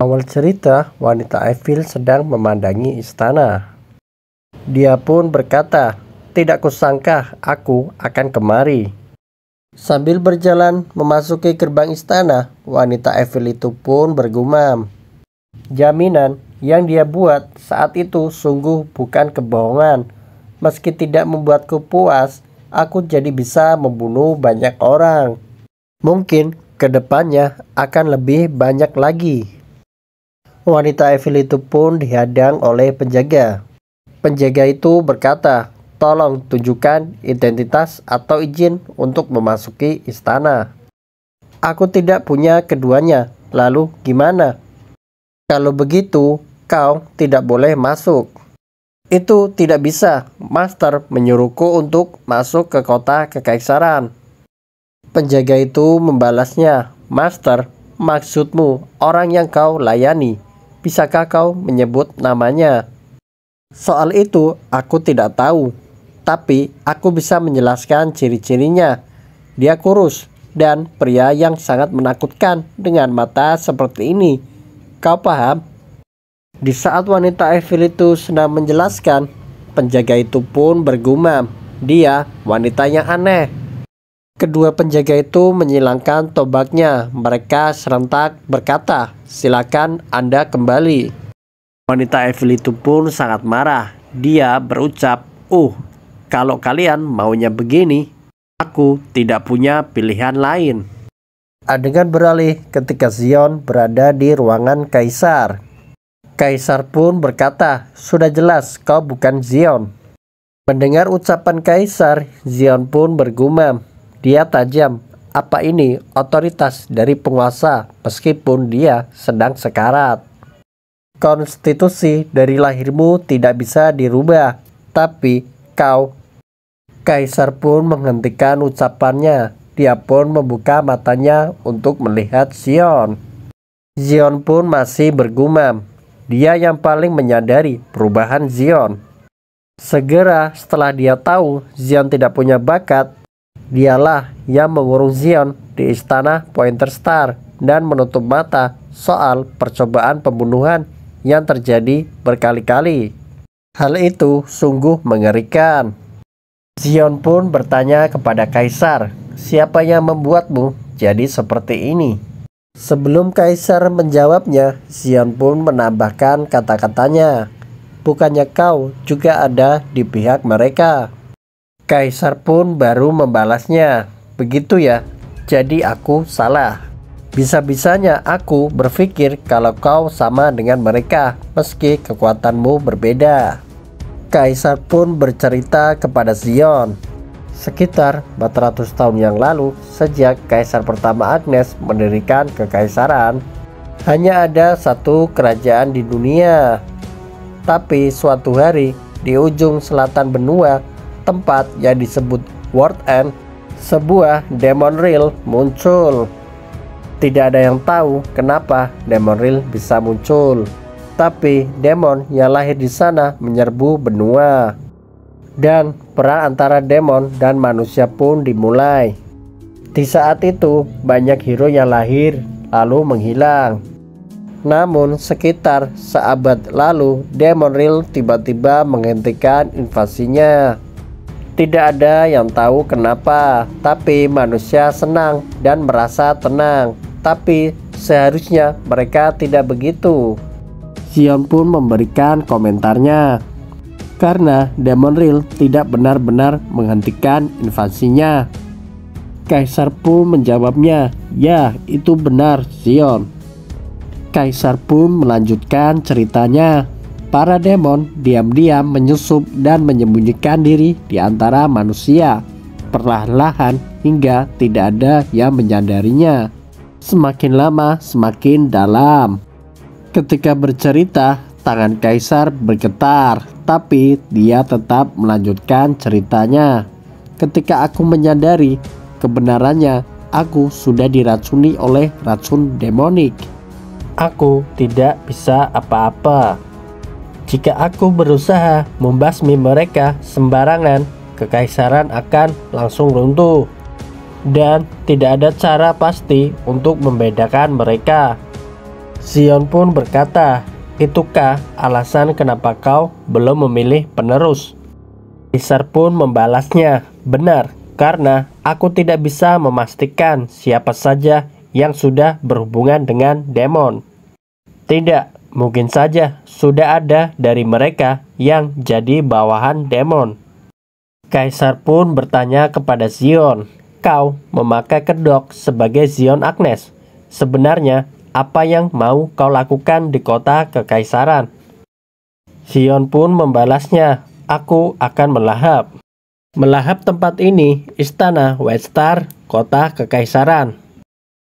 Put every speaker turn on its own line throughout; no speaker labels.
Awal cerita, wanita Evil sedang memandangi istana. Dia pun berkata, "Tidak kusangka aku akan kemari." Sambil berjalan memasuki gerbang istana, wanita Evil itu pun bergumam. Jaminan yang dia buat saat itu sungguh bukan kebohongan. Meski tidak membuatku puas, aku jadi bisa membunuh banyak orang. Mungkin kedepannya akan lebih banyak lagi. Wanita Evil itu pun dihadang oleh penjaga. Penjaga itu berkata, "Tolong tunjukkan identitas atau izin untuk memasuki istana." "Aku tidak punya keduanya, lalu gimana?" "Kalau begitu, kau tidak boleh masuk." "Itu tidak bisa, Master menyuruhku untuk masuk ke kota kekaisaran." Penjaga itu membalasnya, "Master, maksudmu orang yang kau layani. Bisakah kau menyebut namanya?" "Soal itu aku tidak tahu, tapi aku bisa menjelaskan ciri-cirinya. Dia kurus dan pria yang sangat menakutkan dengan mata seperti ini. Kau paham?" Di saat wanita Evil itu sedang menjelaskan, penjaga itu pun bergumam, "Dia wanita yang aneh." Kedua penjaga itu menyilangkan tombaknya. Mereka serentak berkata, "Silakan Anda kembali." Wanita Evil itu pun sangat marah. Dia berucap, kalau kalian maunya begini, aku tidak punya pilihan lain." Adegan beralih ketika Xion berada di ruangan kaisar. Kaisar pun berkata, "Sudah jelas kau bukan Xion." Mendengar ucapan kaisar, Xion pun bergumam. Dia tajam, "Apa ini otoritas dari penguasa meskipun dia sedang sekarat? Konstitusi dari lahirmu tidak bisa dirubah, tapi kau..." Kaisar pun menghentikan ucapannya. Dia pun membuka matanya untuk melihat Xion. Xion pun masih bergumam. Dia yang paling menyadari perubahan Xion. Segera setelah dia tahu Xion tidak punya bakat, dialah yang mengurung Xion di istana Pointer Star dan menutup mata soal percobaan pembunuhan yang terjadi berkali-kali. Hal itu sungguh mengerikan. Xion pun bertanya kepada kaisar, "Siapa yang membuatmu jadi seperti ini?" Sebelum kaisar menjawabnya, Xion pun menambahkan kata-katanya, "Bukannya kau juga ada di pihak mereka?" Kaisar pun baru membalasnya, "Begitu ya, jadi aku salah. Bisa-bisanya aku berpikir kalau kau sama dengan mereka, meski kekuatanmu berbeda." Kaisar pun bercerita kepada Xion. Sekitar 400 tahun yang lalu, sejak Kaisar pertama Agnes mendirikan kekaisaran, hanya ada satu kerajaan di dunia. Tapi suatu hari, di ujung selatan benua, tempat yang disebut World End, sebuah Demon Realm muncul. Tidak ada yang tahu kenapa Demon Realm bisa muncul, tapi demon yang lahir di sana menyerbu benua. Dan perang antara demon dan manusia pun dimulai. Di saat itu, banyak hero yang lahir lalu menghilang. Namun sekitar seabad lalu, Demon Realm tiba-tiba menghentikan invasinya. Tidak ada yang tahu kenapa, tapi manusia senang dan merasa tenang. Tapi seharusnya mereka tidak begitu. Xion pun memberikan komentarnya. Karena Demon Realm tidak benar-benar menghentikan invasinya. Kaisar pun menjawabnya, "Ya, itu benar, Xion." Kaisar pun melanjutkan ceritanya. Para demon diam-diam menyusup dan menyembunyikan diri di antara manusia, perlahan-lahan hingga tidak ada yang menyadarinya. Semakin lama semakin dalam. Ketika bercerita, tangan kaisar bergetar, tapi dia tetap melanjutkan ceritanya. "Ketika aku menyadari kebenarannya, aku sudah diracuni oleh racun demonik. Aku tidak bisa apa-apa. Jika aku berusaha membasmi mereka sembarangan, kekaisaran akan langsung runtuh. Dan tidak ada cara pasti untuk membedakan mereka. Zion pun berkata, "Itukah alasan kenapa kau belum memilih penerus?" Kaisar pun membalasnya, "Benar, karena aku tidak bisa memastikan siapa saja yang sudah berhubungan dengan demon. Tidak, mungkin saja sudah ada dari mereka yang jadi bawahan demon." Kaisar pun bertanya kepada Zion, "Kau memakai kedok sebagai Zion Agnes. Sebenarnya, apa yang mau kau lakukan di kota kekaisaran?" Zion pun membalasnya, "Aku akan melahap. Melahap tempat ini, istana White-Star, kota kekaisaran.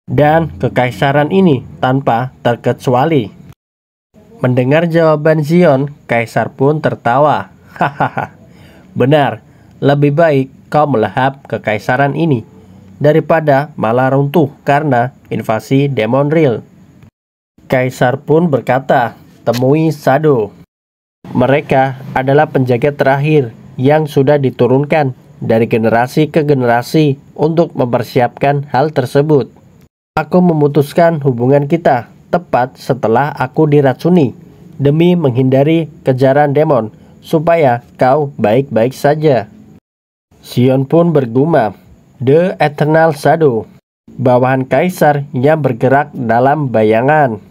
Dan kekaisaran ini tanpa terkecuali." Mendengar jawaban Zion, Kaisar pun tertawa. "Hahaha, benar, lebih baik kau melahap kekaisaran ini daripada malah runtuh karena invasi demon real." Kaisar pun berkata, "Temui Shadow. Mereka adalah penjaga terakhir yang sudah diturunkan dari generasi ke generasi untuk mempersiapkan hal tersebut. Aku memutuskan hubungan kita tepat setelah aku diracuni demi menghindari kejaran demon supaya kau baik-baik saja." Zion pun bergumam, "The Eternal Shadow, bawahan kaisar yang bergerak dalam bayangan.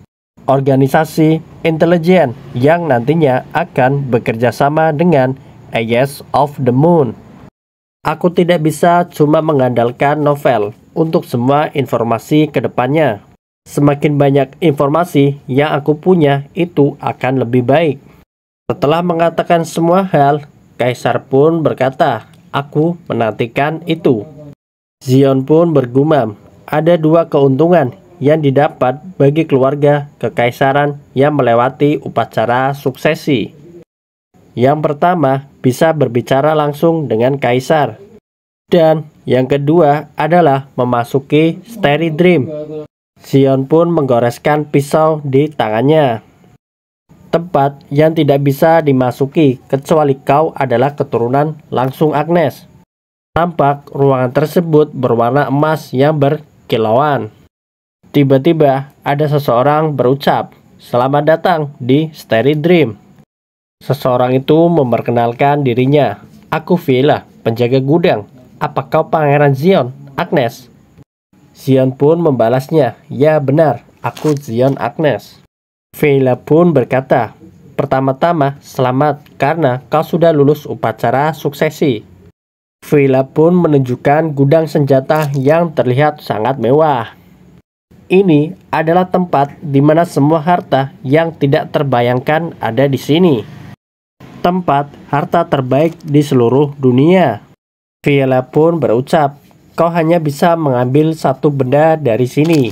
Organisasi intelijen yang nantinya akan bekerja sama dengan Age of the Moon. Aku tidak bisa cuma mengandalkan novel untuk semua informasi ke depannya. Semakin banyak informasi yang aku punya, itu akan lebih baik." Setelah mengatakan semua hal, Kaisar pun berkata, "Aku menantikan itu." Zion pun bergumam, "Ada dua keuntungan yang didapat bagi keluarga kekaisaran yang melewati upacara suksesi. Yang pertama, bisa berbicara langsung dengan kaisar. Dan yang kedua adalah memasuki Starry Dream." Zion pun menggoreskan pisau di tangannya. "Tempat yang tidak bisa dimasuki kecuali kau adalah keturunan langsung Agnes." Tampak ruangan tersebut berwarna emas yang berkilauan. Tiba-tiba ada seseorang berucap, "Selamat datang di Starry Dream." Seseorang itu memperkenalkan dirinya, "Aku Vela, penjaga gudang. Apa kau Pangeran Zion Agnes?" Zion pun membalasnya, "Ya benar, aku Zion Agnes." Vela pun berkata, "Pertama-tama, selamat karena kau sudah lulus upacara suksesi." Vela pun menunjukkan gudang senjata yang terlihat sangat mewah. "Ini adalah tempat di mana semua harta yang tidak terbayangkan ada di sini. Tempat harta terbaik di seluruh dunia." Vela pun berucap, "Kau hanya bisa mengambil satu benda dari sini."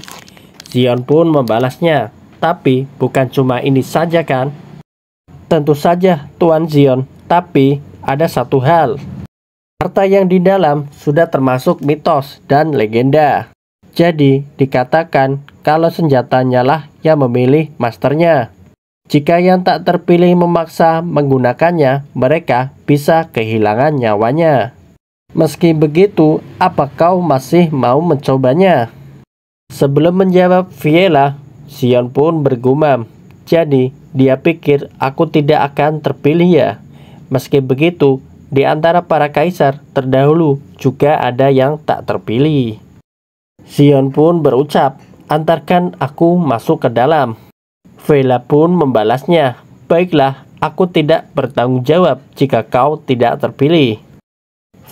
Zion pun membalasnya, "Tapi bukan cuma ini saja kan?" "Tentu saja, Tuan Zion, tapi ada satu hal. Harta yang di dalam sudah termasuk mitos dan legenda. Jadi dikatakan kalau senjatanya lah yang memilih masternya. Jika yang tak terpilih memaksa menggunakannya, mereka bisa kehilangan nyawanya. Meski begitu, apa kau masih mau mencobanya?" Sebelum menjawab Vela, Zion pun bergumam, "Jadi dia pikir aku tidak akan terpilih ya? Meski begitu, di antara para kaisar terdahulu juga ada yang tak terpilih." Zion pun berucap, "Antarkan aku masuk ke dalam." Vela pun membalasnya, "Baiklah, aku tidak bertanggung jawab jika kau tidak terpilih."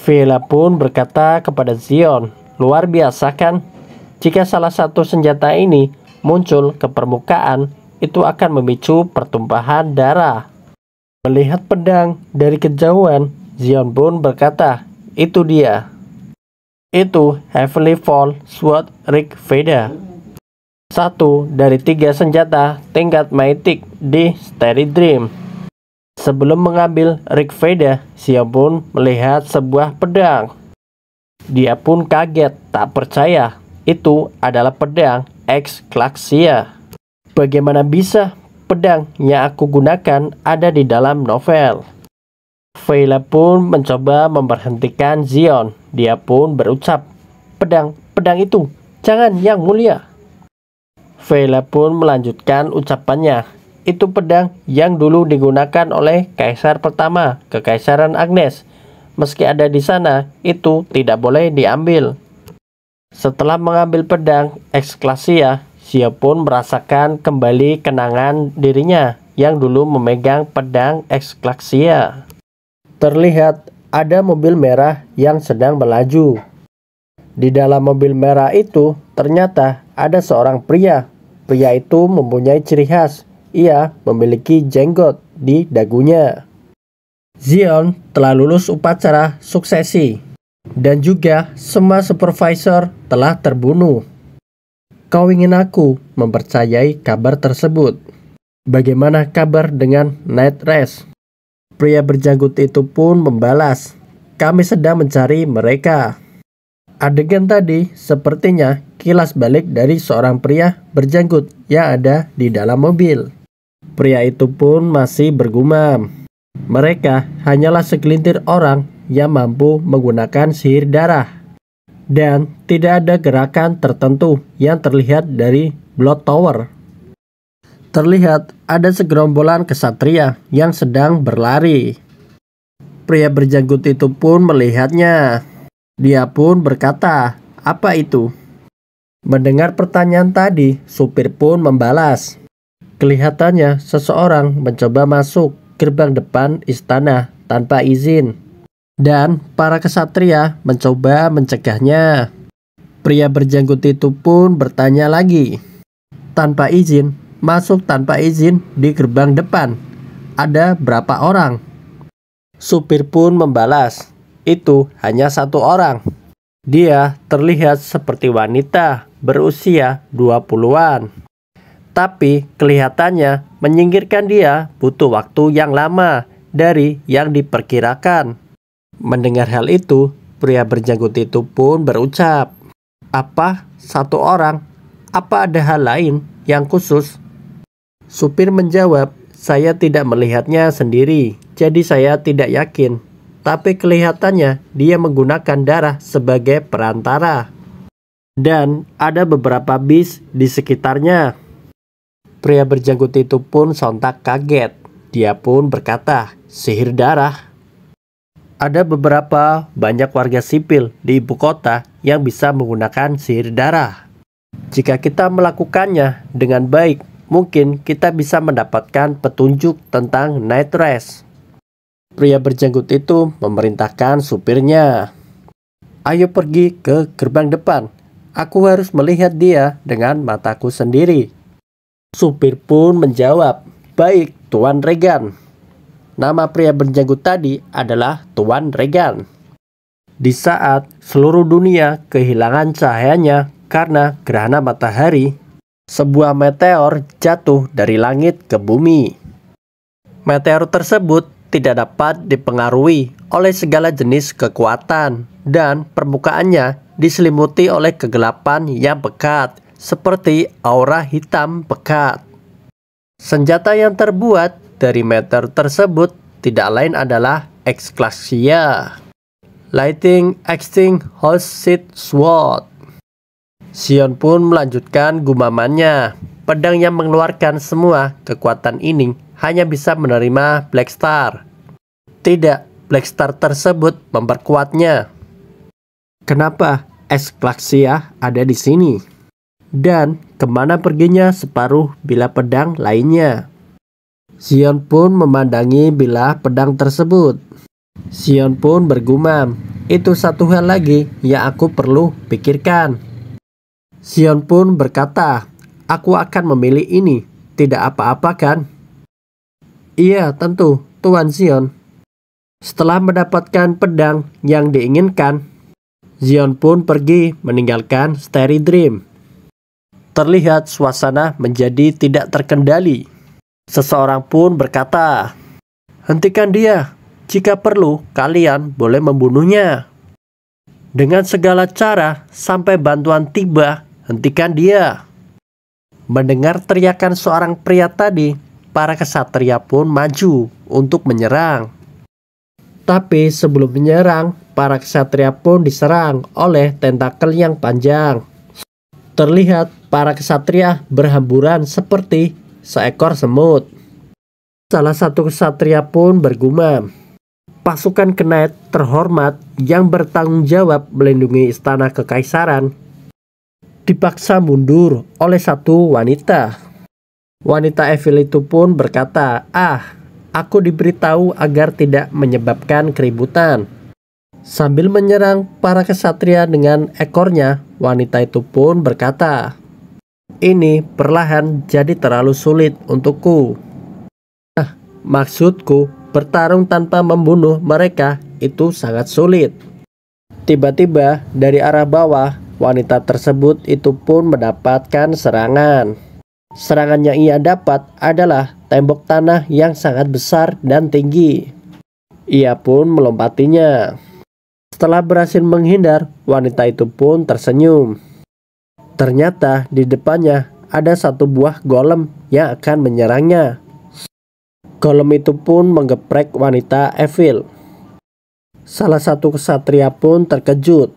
Vela pun berkata kepada Zion, "Luar biasa kan? Jika salah satu senjata ini muncul ke permukaan, itu akan memicu pertumpahan darah." Melihat pedang dari kejauhan, Zion pun berkata, "Itu dia. Itu Heavenly Fall Sword Rig Veda. Satu dari 3 senjata tingkat mythic di Starry Dream." Sebelum mengambil Rig Veda, Zion pun melihat sebuah pedang. Dia pun kaget, tak percaya. Itu adalah pedang Ex-Klaxia. Bagaimana bisa pedang yang aku gunakan ada di dalam novel? Vela pun mencoba memberhentikan Zion. Dia pun berucap, pedang itu, jangan yang mulia." Vela pun melanjutkan ucapannya. Itu pedang yang dulu digunakan oleh Kaisar pertama, Kekaisaran Agnes. Meski ada di sana, itu tidak boleh diambil. Setelah mengambil pedang Excelsia, Sia pun merasakan kembali kenangan dirinya yang dulu memegang pedang Excelsia. Terlihat ada mobil merah yang sedang melaju. Di dalam mobil merah itu ternyata ada seorang pria. Pria itu mempunyai ciri khas. Ia memiliki jenggot di dagunya. Xion telah lulus upacara suksesi. Dan juga semua supervisor telah terbunuh. Kau ingin aku mempercayai kabar tersebut? Bagaimana kabar dengan Night Race? Pria berjanggut itu pun membalas, kami sedang mencari mereka. Adegan tadi sepertinya kilas balik dari seorang pria berjanggut yang ada di dalam mobil. Pria itu pun masih bergumam. Mereka hanyalah segelintir orang yang mampu menggunakan sihir darah. Dan tidak ada gerakan tertentu yang terlihat dari Blood Tower. Terlihat ada segerombolan kesatria yang sedang berlari. Pria berjanggut itu pun melihatnya. Dia pun berkata, apa itu? Mendengar pertanyaan tadi, supir pun membalas. Kelihatannya seseorang mencoba masuk gerbang depan istana tanpa izin. Dan para kesatria mencoba mencegahnya. Pria berjanggut itu pun bertanya lagi. Tanpa izin, masuk tanpa izin di gerbang depan. Ada berapa orang? Supir pun membalas, itu hanya satu orang. Dia terlihat seperti wanita berusia 20-an. Tapi kelihatannya menyingkirkan dia butuh waktu yang lama dari yang diperkirakan. Mendengar hal itu, pria berjanggut itu pun berucap, apa satu orang? Apa ada hal lain yang khusus? Supir menjawab, saya tidak melihatnya sendiri, jadi saya tidak yakin. Tapi kelihatannya dia menggunakan darah sebagai perantara. Dan ada beberapa bis di sekitarnya. Pria berjanggut itu pun sontak kaget. Dia pun berkata, sihir darah. Ada beberapa banyak warga sipil di ibu kota yang bisa menggunakan sihir darah. Jika kita melakukannya dengan baik, mungkin kita bisa mendapatkan petunjuk tentang Night Race. Pria berjanggut itu memerintahkan supirnya. Ayo pergi ke gerbang depan. Aku harus melihat dia dengan mataku sendiri. Supir pun menjawab, baik Tuan Regan. Nama pria berjanggut tadi adalah Tuan Regan. Di saat seluruh dunia kehilangan cahayanya karena gerhana matahari, sebuah meteor jatuh dari langit ke bumi. Meteor tersebut tidak dapat dipengaruhi oleh segala jenis kekuatan dan permukaannya diselimuti oleh kegelapan yang pekat seperti aura hitam pekat. Senjata yang terbuat dari meteor tersebut tidak lain adalah Excelsia, Lightning Extinguished Sword. Xion pun melanjutkan gumamannya. Pedang yang mengeluarkan semua kekuatan ini hanya bisa menerima Black Star. Tidak, Black Star tersebut memperkuatnya. Kenapa Excelsia ada di sini? Dan kemana perginya separuh bilah pedang lainnya? Xion pun memandangi bilah pedang tersebut. Xion pun bergumam, itu satu hal lagi yang aku perlu pikirkan. Xion pun berkata, aku akan memilih ini, tidak apa-apa kan? Iya, tentu, Tuan Xion. Setelah mendapatkan pedang yang diinginkan, Xion pun pergi meninggalkan Starry Dream. Terlihat suasana menjadi tidak terkendali. Seseorang pun berkata, hentikan dia, jika perlu kalian boleh membunuhnya. Dengan segala cara sampai bantuan tiba, hentikan dia. Mendengar teriakan seorang pria tadi, para kesatria pun maju untuk menyerang. Tapi sebelum menyerang, para kesatria pun diserang oleh tentakel yang panjang. Terlihat Para kesatria berhamburan seperti seekor semut. Salah satu kesatria pun bergumam, pasukan Knight terhormat yang bertanggung jawab melindungi istana kekaisaran dipaksa mundur oleh satu wanita. Wanita evil itu pun berkata, aku diberitahu agar tidak menyebabkan keributan. Sambil menyerang para kesatria dengan ekornya, wanita itu pun berkata, ini perlahan jadi terlalu sulit untukku. Maksudku, bertarung tanpa membunuh mereka itu sangat sulit. Tiba-tiba dari arah bawah, wanita tersebut itu pun mendapatkan serangan. Serangan yang ia dapat adalah tembok tanah yang sangat besar dan tinggi. Ia pun melompatinya. Setelah berhasil menghindar, wanita itu pun tersenyum. Ternyata di depannya ada satu buah golem yang akan menyerangnya. Golem itu pun menggeprek wanita evil. Salah satu kesatria pun terkejut.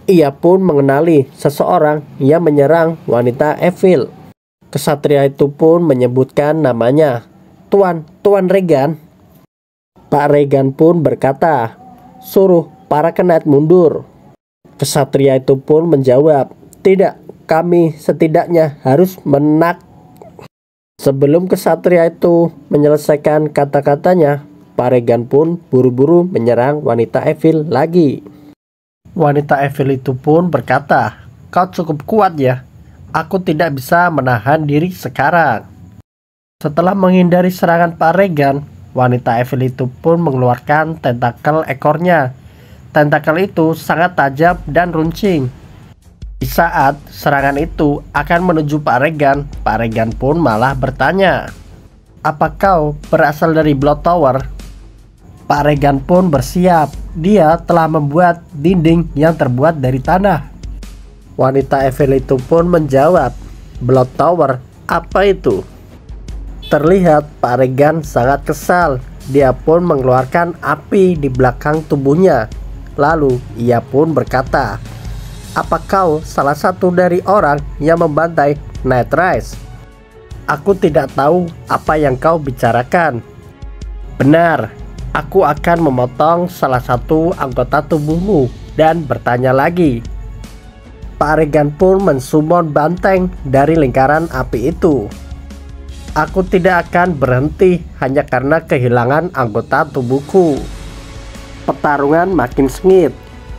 Ia pun mengenali seseorang yang menyerang wanita evil. Kesatria itu pun menyebutkan namanya, Tuan Regan. Pak Regan pun berkata, suruh para Knight mundur. Kesatria itu pun menjawab, tidak, kami setidaknya harus Sebelum kesatria itu menyelesaikan kata-katanya, Pak Regan pun buru-buru menyerang wanita evil lagi. Wanita evil itu pun berkata, kau cukup kuat ya, aku tidak bisa menahan diri sekarang. Setelah menghindari serangan Pak Regan, wanita evil itu pun mengeluarkan tentakel ekornya. Tentakel itu sangat tajam dan runcing. Di saat serangan itu akan menuju Pak Regan pun malah bertanya, apa kau berasal dari Blood Tower? Pak Regan pun bersiap, dia telah membuat dinding yang terbuat dari tanah. Wanita evil itu pun menjawab, Blood Tower, apa itu? Terlihat Pak Regan sangat kesal, dia pun mengeluarkan api di belakang tubuhnya. Lalu ia pun berkata, apa kau salah satu dari orang yang membantai Nightrise? Aku tidak tahu apa yang kau bicarakan. Benar, aku akan memotong salah satu anggota tubuhmu dan bertanya lagi. Pak Regan pun mensummon banteng dari lingkaran api itu. Aku tidak akan berhenti hanya karena kehilangan anggota tubuhku. Pertarungan makin sengit.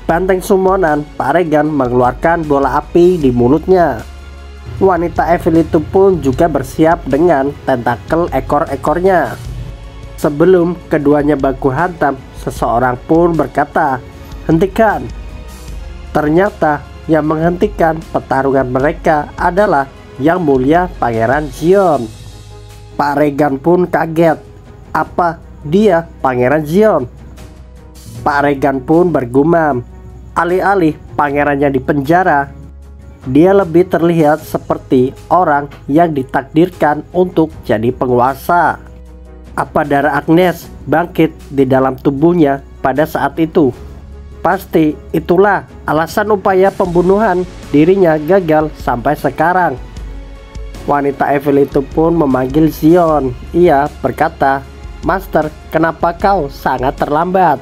Banteng summonan Pak Regan mengeluarkan bola api di mulutnya. Wanita evil itu pun juga bersiap dengan tentakel ekor-ekornya. Sebelum keduanya baku hantam, seseorang pun berkata, hentikan. Ternyata yang menghentikan pertarungan mereka adalah Yang Mulia Pangeran Xion. Pak Regan pun kaget. Apa dia Pangeran Xion? Pak Regan pun bergumam, alih-alih pangerannya di penjara, dia lebih terlihat seperti orang yang ditakdirkan untuk jadi penguasa. Apa darah Agnes bangkit di dalam tubuhnya pada saat itu? Pasti itulah alasan upaya pembunuhan dirinya gagal sampai sekarang. Wanita evil itu pun memanggil Xion. Ia berkata, Master, kenapa kau sangat terlambat?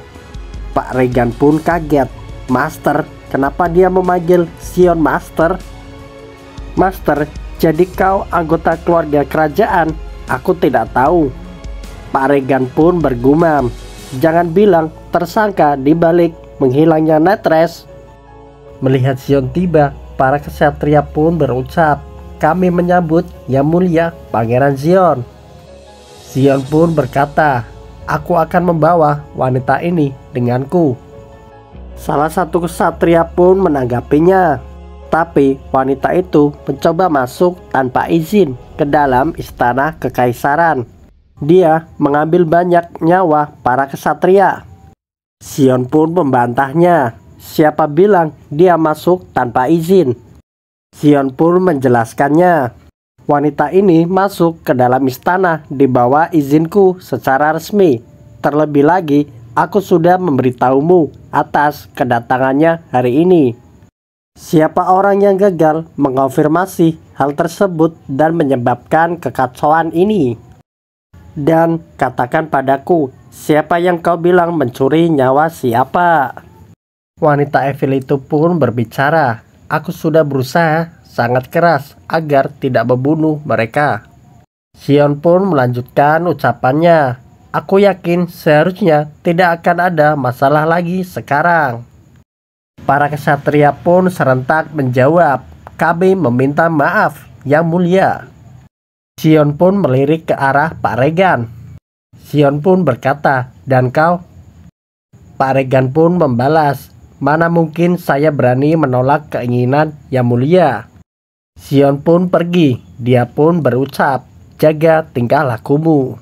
Pak Regan pun kaget. Master, kenapa dia memanggil Xion Master? Master, jadi kau anggota keluarga kerajaan? Aku tidak tahu. Pak Regan pun bergumam, jangan bilang tersangka di balik menghilangnya Nightrise. Melihat Xion tiba, para kesatria pun berucap, kami menyambut Yang Mulia Pangeran Xion. Xion pun berkata, aku akan membawa wanita ini denganku. Salah satu kesatria pun menanggapinya, tapi wanita itu mencoba masuk tanpa izin ke dalam istana kekaisaran. Dia mengambil banyak nyawa para kesatria. Xion pun membantahnya, siapa bilang dia masuk tanpa izin? Xion pun menjelaskannya, wanita ini masuk ke dalam istana di bawah izinku secara resmi. Terlebih lagi, aku sudah memberitahumu atas kedatangannya hari ini. Siapa orang yang gagal mengonfirmasi hal tersebut dan menyebabkan kekacauan ini? Dan katakan padaku, siapa yang kau bilang mencuri nyawa siapa? Wanita evil itu pun berbicara, aku sudah berusaha sangat keras agar tidak membunuh mereka. Xion pun melanjutkan ucapannya, aku yakin seharusnya tidak akan ada masalah lagi sekarang. Para kesatria pun serentak menjawab, kami meminta maaf, Yang Mulia. Xion pun melirik ke arah Pak Regan. Xion pun berkata, dan kau? Pak Regan pun membalas, mana mungkin saya berani menolak keinginan Yang Mulia. Xion pun pergi, dia pun berucap, jaga tingkah lakumu.